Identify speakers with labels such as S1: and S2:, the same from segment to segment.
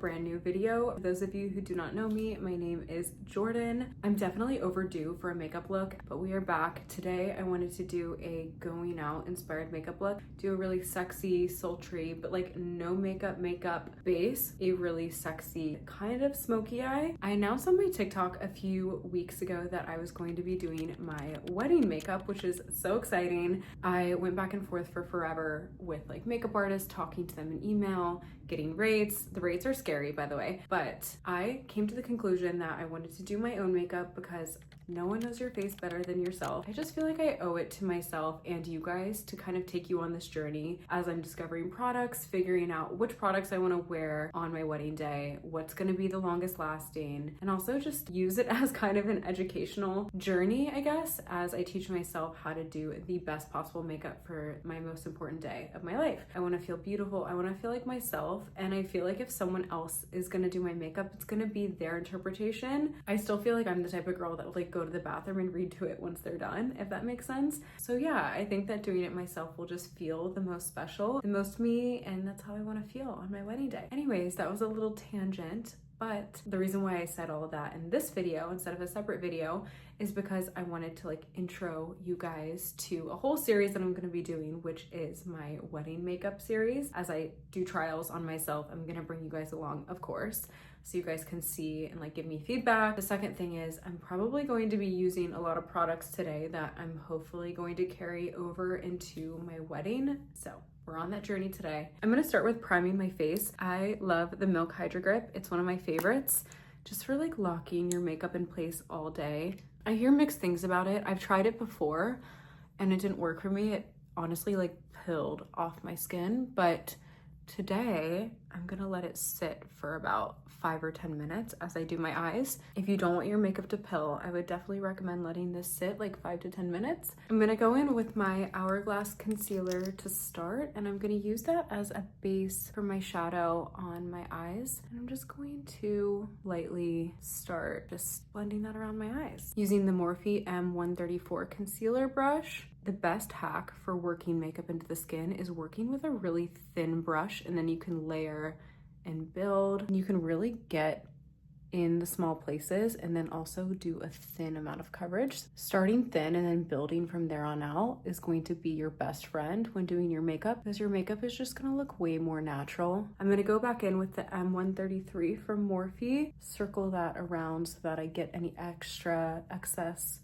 S1: brand new video. For those of you who do not know me, my name is Jordan. I'm definitely overdue for a makeup look, but we are back. Today I wanted to do a going out inspired makeup look, do a really sexy, sultry, but like no makeup base, a really sexy kind of smoky eye. I announced on my TikTok a few weeks ago that I was going to be doing my wedding makeup, which is so exciting. I went back and forth for forever with like makeup artists, talking to them in email, getting rates. The rates are scary, by the way, but I came to the conclusion that I wanted to do my own makeup because no one knows your face better than yourself. I just feel like I owe it to myself and you guys to kind of take you on this journey as I'm discovering products, figuring out which products I want to wear on my wedding day, what's going to be the longest lasting, and also just use it as kind of an educational journey, I guess, as I teach myself how to do the best possible makeup for my most important day of my life. I want to feel beautiful. I want to feel like myself. And I feel like if someone else is going to do my makeup, it's going to be their interpretation. I still feel like I'm the type of girl that would like go to the bathroom and read to it once they're done, if that makes sense. So yeah, I think that doing it myself will just feel the most special, the most me, and that's how I want to feel on my wedding day. Anyways, that was a little tangent. But the reason why I said all of that in this video instead of a separate video is because I wanted to like intro you guys to a whole series that I'm going to be doing, which is my wedding makeup series. As I do trials on myself, I'm going to bring you guys along, of course, so you guys can see and like give me feedback. The second thing is I'm probably going to be using a lot of products today that I'm hopefully going to carry over into my wedding. So we're on that journey today. I'm gonna start with priming my face. I love the Milk Hydro Grip. It's one of my favorites, just for like locking your makeup in place all day. I hear mixed things about it. I've tried it before and it didn't work for me. It honestly like peeled off my skin, but today I'm gonna let it sit for about 5 or 10 minutes as I do my eyes. If you don't want your makeup to pill, I would definitely recommend letting this sit like 5 to 10 minutes. I'm gonna go in with my Hourglass concealer to start, and I'm gonna use that as a base for my shadow on my eyes. And I'm just going to lightly start just blending that around my eyes. Using the Morphe M134 concealer brush. The best hack for working makeup into the skin is working with a really thin brush, and then you can layer and build. You can really get in the small places and then also do a thin amount of coverage. Starting thin and then building from there on out is going to be your best friend when doing your makeup, because your makeup is just gonna look way more natural. I'm gonna go back in with the M133 from Morphe, circle that around so that I get any extra excess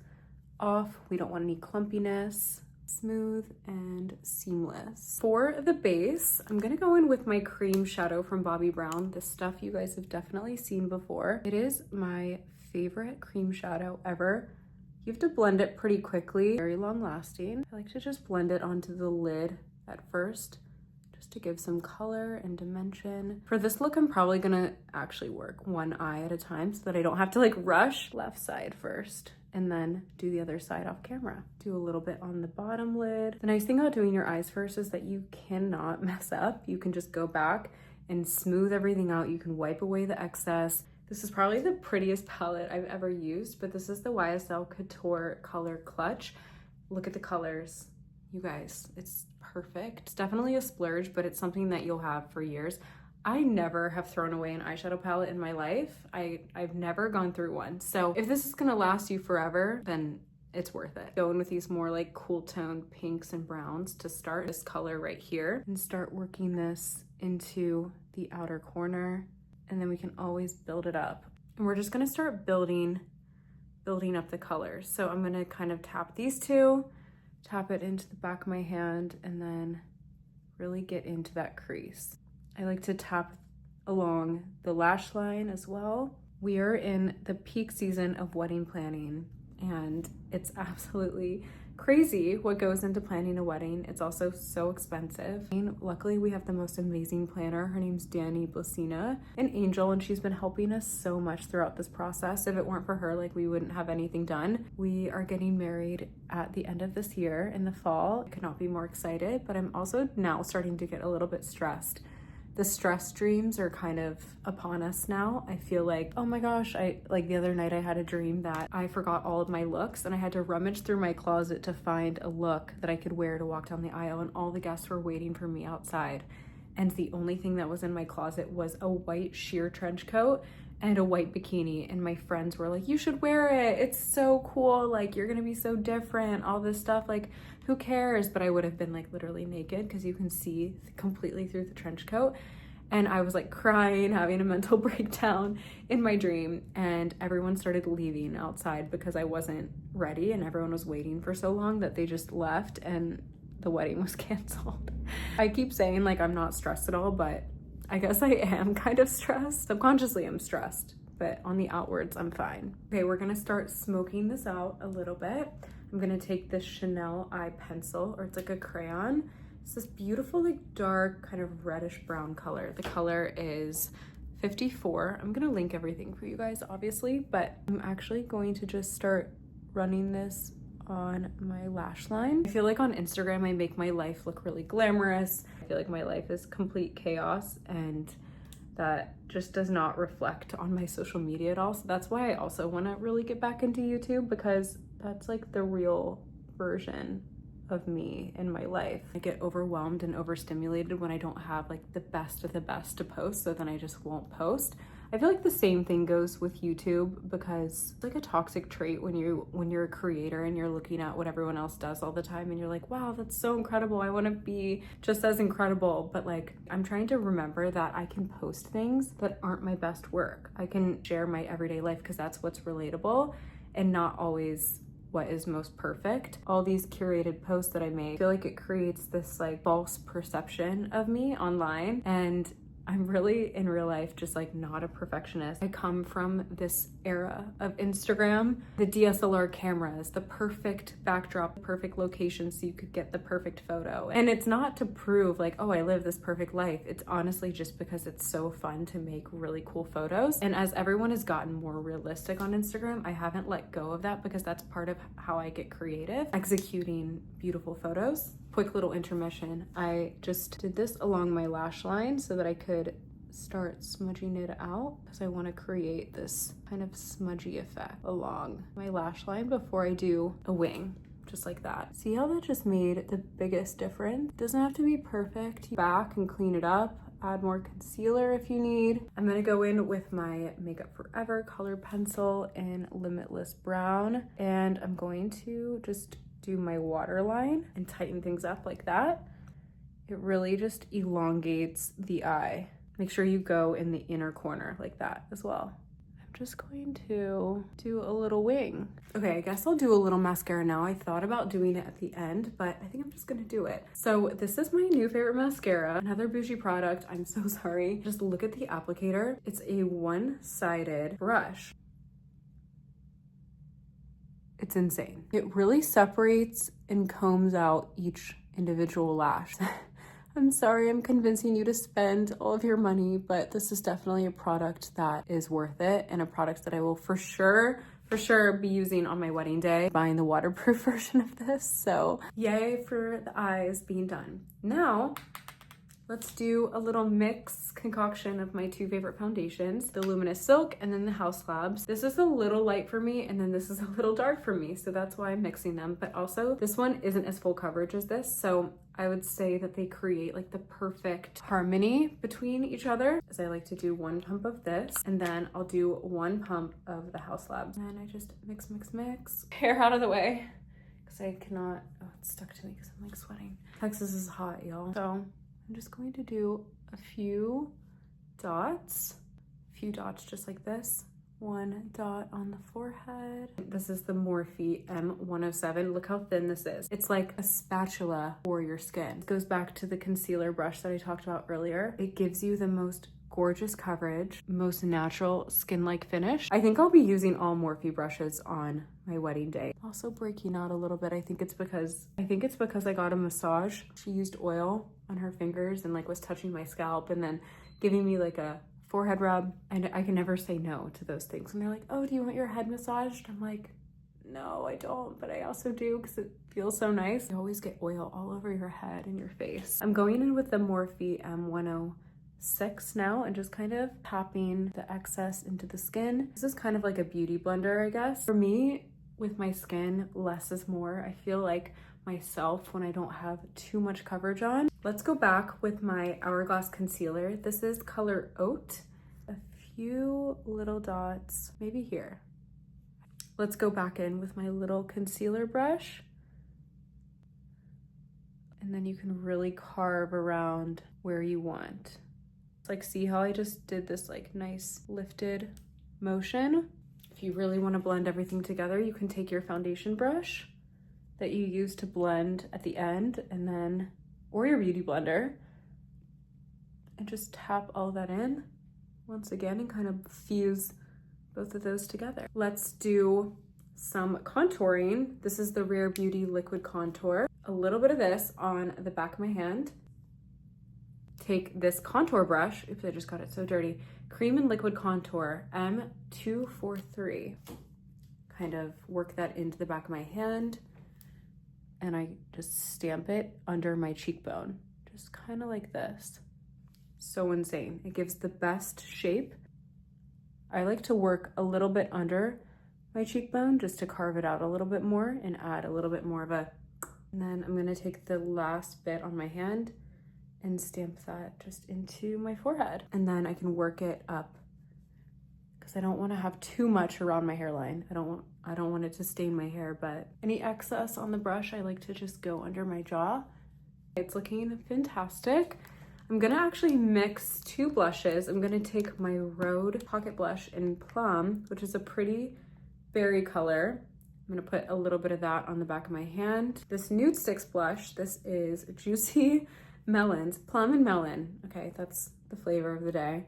S1: off. We don't want any clumpiness. Smooth and seamless. For the base, I'm gonna go in with my cream shadow from Bobbi Brown. This stuff you guys have definitely seen before. It is my favorite cream shadow ever. You have to blend it pretty quickly, very long lasting. I like to just blend it onto the lid at first, just to give some color and dimension. For this look, I'm probably gonna actually work one eye at a time so that I don't have to like rush. Left side first, and then do the other side off camera. Do a little bit on the bottom lid. The nice thing about doing your eyes first is that you cannot mess up. You can just go back and smooth everything out. You can wipe away the excess. This is probably the prettiest palette I've ever used, but this is the YSL Couture Color Clutch. Look at the colors. You guys, it's perfect. It's definitely a splurge, but it's something that you'll have for years. I never have thrown away an eyeshadow palette in my life. I've never gone through one. So if this is gonna last you forever, then it's worth it. Go in with these more like cool tone pinks and browns to start. This color right here, and start working this into the outer corner, and then we can always build it up. And we're just gonna start building up the colors. So I'm gonna kind of tap these two, tap it into the back of my hand, and then really get into that crease. I like to tap along the lash line as well. We are in the peak season of wedding planning, and it's absolutely crazy what goes into planning a wedding. It's also so expensive. And luckily, we have the most amazing planner. Her name's Danny Blasina, an angel, and she's been helping us so much throughout this process. If it weren't for her, like, we wouldn't have anything done. We are getting married at the end of this year in the fall. I could not be more excited, but I'm also now starting to get a little bit stressed. The stress dreams are kind of upon us now. I feel like, oh my gosh, like the other night I had a dream that I forgot all of my looks and I had to rummage through my closet to find a look that I could wear to walk down the aisle, and all the guests were waiting for me outside. and the only thing that was in my closet was a white sheer trench coat and a white bikini, and my friends were like, you should wear it, it's so cool, like you're gonna be so different, all this stuff, like who cares? But I would have been like literally naked because you can see completely through the trench coat. And I was like crying, having a mental breakdown in my dream, and everyone started leaving outside because I wasn't ready, and everyone was waiting for so long that they just left and the wedding was canceled. I keep saying like I'm not stressed at all, but I guess I am kind of stressed. Subconsciously I'm stressed, but on the outwards I'm fine. Okay, we're gonna start smoking this out a little bit. I'm gonna take this Chanel eye pencil, or it's like a crayon. It's this beautiful like dark kind of reddish brown color. The color is 54. I'm gonna link everything for you guys obviously, but I'm actually going to just start running this on my lash line. I feel like on Instagram I make my life look really glamorous. I feel like my life is complete chaos, and that just does not reflect on my social media at all. So that's why I also want to really get back into YouTube, because that's like the real version of me in my life. I get overwhelmed and overstimulated when I don't have like the best of the best to post, so then I just won't post. I feel like the same thing goes with YouTube, because it's like a toxic trait when you're a creator and you're looking at what everyone else does all the time and you're like, wow, that's so incredible, I want to be just as incredible. But like, I'm trying to remember that I can post things that aren't my best work. I can share my everyday life because that's what's relatable and not always what is most perfect. All these curated posts that I make, I feel like it creates this like false perception of me online, and I'm really in real life just like not a perfectionist. I come from this era of Instagram, the DSLR cameras, the perfect backdrop, the perfect location so you could get the perfect photo. And it's not to prove like, oh, I live this perfect life. It's honestly just because it's so fun to make really cool photos. And as everyone has gotten more realistic on Instagram, I haven't let go of that, because that's part of how I get creative, executing beautiful photos. Quick little intermission. I just did this along my lash line so that I could start smudging it out, because I want to create this kind of smudgy effect along my lash line before I do a wing, just like that. See how that just made the biggest difference? It doesn't have to be perfect. Back and clean it up. Add more concealer if you need. I'm gonna go in with my Makeup Forever color pencil in Limitless Brown, and I'm going to just do my waterline and tighten things up like that. It really just elongates the eye. Make sure you go in the inner corner like that as well. I'm just going to do a little wing. Okay, I guess I'll do a little mascara now. I thought about doing it at the end, but I think I'm just gonna do it. So this is my new favorite mascara, another bougie product. I'm so sorry. Just look at the applicator. It's a one-sided brush. It's insane. It really separates and combs out each individual lash. I'm sorry I'm convincing you to spend all of your money, but this is definitely a product that is worth it, and a product that I will for sure be using on my wedding day, buying the waterproof version of this. So yay for the eyes being done. Now, let's do a little mix concoction of my two favorite foundations, the Luminous Silk and then the House Labs. This is a little light for me, and then this is a little dark for me, so that's why I'm mixing them. But also, this one isn't as full coverage as this, so I would say that they create like the perfect harmony between each other. As I like to do one pump of this, and then I'll do one pump of the House Labs. And I just mix. Hair out of the way, because I cannot, oh, it's stuck to me because I'm like sweating. Texas is hot, y'all. So I'm just going to do a few dots just like this. One dot on the forehead. This is the Morphe M107. Look how thin this is. It's like a spatula for your skin. It goes back to the concealer brush that I talked about earlier. It gives you the most gorgeous coverage, most natural skin-like finish. I think I'll be using all Morphe brushes on my wedding day. Also breaking out a little bit. I think it's because I got a massage. She used oil on her fingers and like was touching my scalp and then giving me like a forehead rub, and I can never say no to those things. And they're like, oh, do you want your head massaged? I'm like, no, I don't, but I also do because it feels so nice. You always get oil all over your head and your face. I'm going in with the Morphe M106 now and just kind of tapping the excess into the skin. This is kind of like a beauty blender, I guess. For me, with my skin, less is more. I feel like myself when I don't have too much coverage on. Let's go back with my Hourglass concealer. This is color Oat. A few little dots, maybe here. Let's go back in with my little concealer brush. And then you can really carve around where you want. It's like, see how I just did this like nice lifted motion? If you really want to blend everything together, you can take your foundation brush that you use to blend at the end, and then, or your beauty blender, and just tap all that in once again and kind of fuse both of those together. Let's do some contouring. This is the Rare Beauty Liquid Contour. A little bit of this on the back of my hand. Take this contour brush, oops, I just got it so dirty. Cream and Liquid Contour, M243. Kind of work that into the back of my hand, and I just stamp it under my cheekbone, just kind of like this. So insane. It gives the best shape. I like to work a little bit under my cheekbone just to carve it out a little bit more and add a little bit more of a, and then I'm gonna take the last bit on my hand and stamp that just into my forehead. And then I can work it up because I don't want to have too much around my hairline. I don't want it to stain my hair, but any excess on the brush, I like to just go under my jaw. It's looking fantastic. I'm gonna actually mix two blushes. I'm gonna take my Rhode Pocket Blush in Plum, which is a pretty berry color. I'm gonna put a little bit of that on the back of my hand. This Nude Sticks blush, this is Juicy Melons, Plum and Melon. Okay, that's the flavor of the day.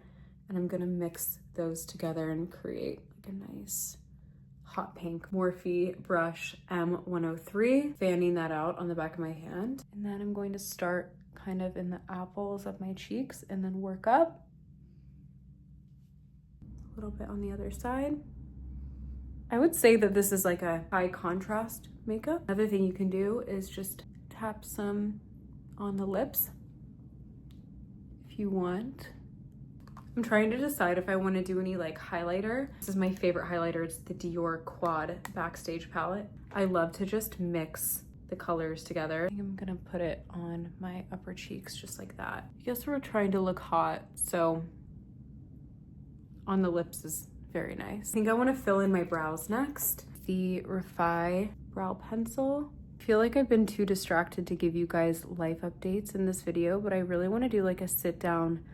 S1: And I'm gonna mix those together and create like a nice hot pink Morphe brush M103, fanning that out on the back of my hand. And then I'm going to start kind of in the apples of my cheeks and then work up. A little bit on the other side. I would say that this is like a high contrast makeup. Another thing you can do is just tap some on the lips if you want. I'm trying to decide if I want to do any like highlighter. This is my favorite highlighter. It's the Dior Quad Backstage palette. I love to just mix the colors together. I think I'm gonna put it on my upper cheeks just like that. I guess we're trying to look hot, so on the lips is very nice. I think I want to fill in my brows next. The Refi brow pencil. I feel like I've been too distracted to give you guys life updates in this video, but I really want to do like a sit down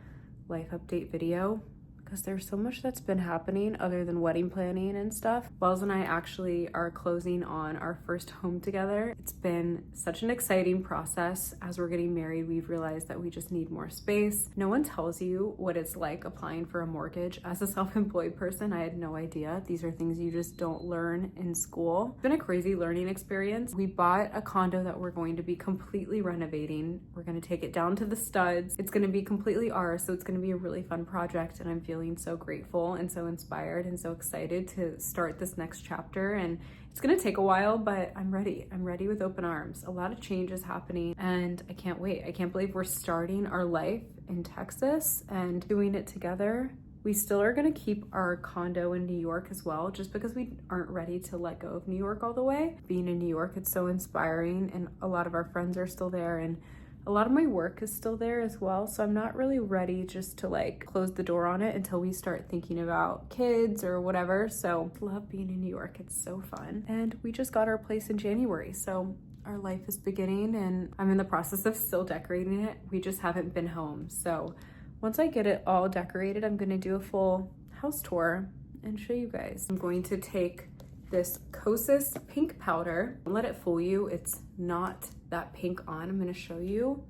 S1: life update video because there's so much that's been happening other than wedding planning and stuff. Wells and I actually are closing on our first home together. It's been such an exciting process. As we're getting married, we've realized that we just need more space. No one tells you what it's like applying for a mortgage. As a self-employed person, I had no idea. These are things you just don't learn in school. It's been a crazy learning experience. We bought a condo that we're going to be completely renovating. We're going to take it down to the studs. It's going to be completely ours, so it's going to be a really fun project, and I'm feeling so grateful and so inspired and so excited to start this next chapter. And it's gonna take a while, but I'm ready. I'm ready with open arms. A lot of change is happening and I can't wait. I can't believe we're starting our life in Texas and doing it together. We still are gonna keep our condo in New York as well, just because we aren't ready to let go of New York all the way. Being in New York, it's so inspiring, and a lot of our friends are still there, and a lot of my work is still there as well, so I'm not really ready just to like close the door on it until we start thinking about kids or whatever. So I love being in New York. It's so fun. And we just got our place in January, so our life is beginning and I'm in the process of still decorating it. We just haven't been home. So once I get it all decorated, I'm gonna do a full house tour and show you guys. I'm going to take this Kosas pink powder. Don't let it fool you. It's not that pink on. I'm gonna show you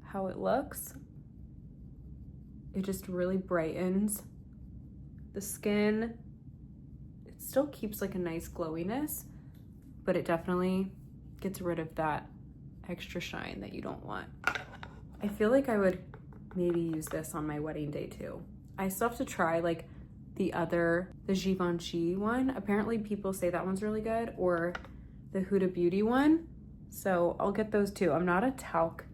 S1: how it looks. It just really brightens the skin. It still keeps like a nice glowiness, but it definitely gets rid of that extra shine that you don't want. I feel like I would maybe use this on my wedding day too. I still have to try like the Givenchy one. Apparently people say that one's really good, or the Huda Beauty one. So I'll get those too. I'm not a talc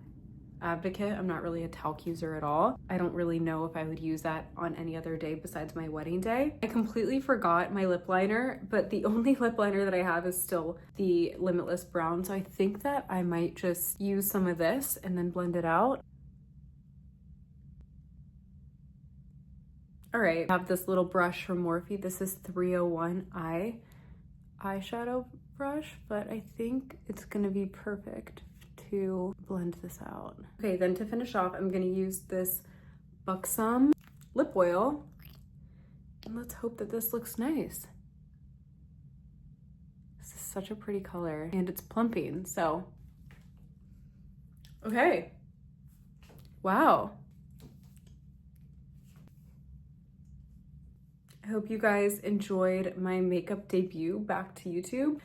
S1: advocate. I'm not really a talc user at all. I don't really know if I would use that on any other day besides my wedding day. I completely forgot my lip liner, but the only lip liner that I have is still the Limitless Brown. So I think that I might just use some of this and then blend it out. All right, I have this little brush from Morphe. This is 301 eyeshadow brush, but I think it's gonna be perfect to blend this out. Okay, then to finish off, I'm gonna use this Buxom lip oil, and let's hope that this looks nice. This is such a pretty color, and it's plumping, so. Okay, wow. I hope you guys enjoyed my makeup debut back to YouTube.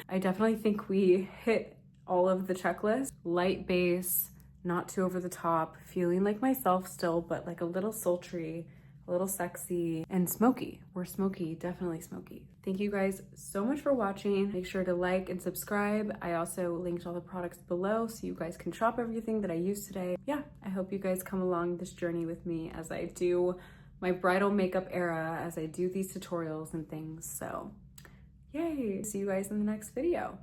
S1: I definitely think we hit all of the checklists. Light base, not too over the top, feeling like myself still, but like a little sultry, a little sexy, and smoky. We're smoky, definitely smoky. Thank you guys so much for watching. Make sure to like and subscribe. I also linked all the products below so you guys can shop everything that I used today. Yeah, I hope you guys come along this journey with me as I do my bridal makeup era, as I do these tutorials and things. So yay, see you guys in the next video.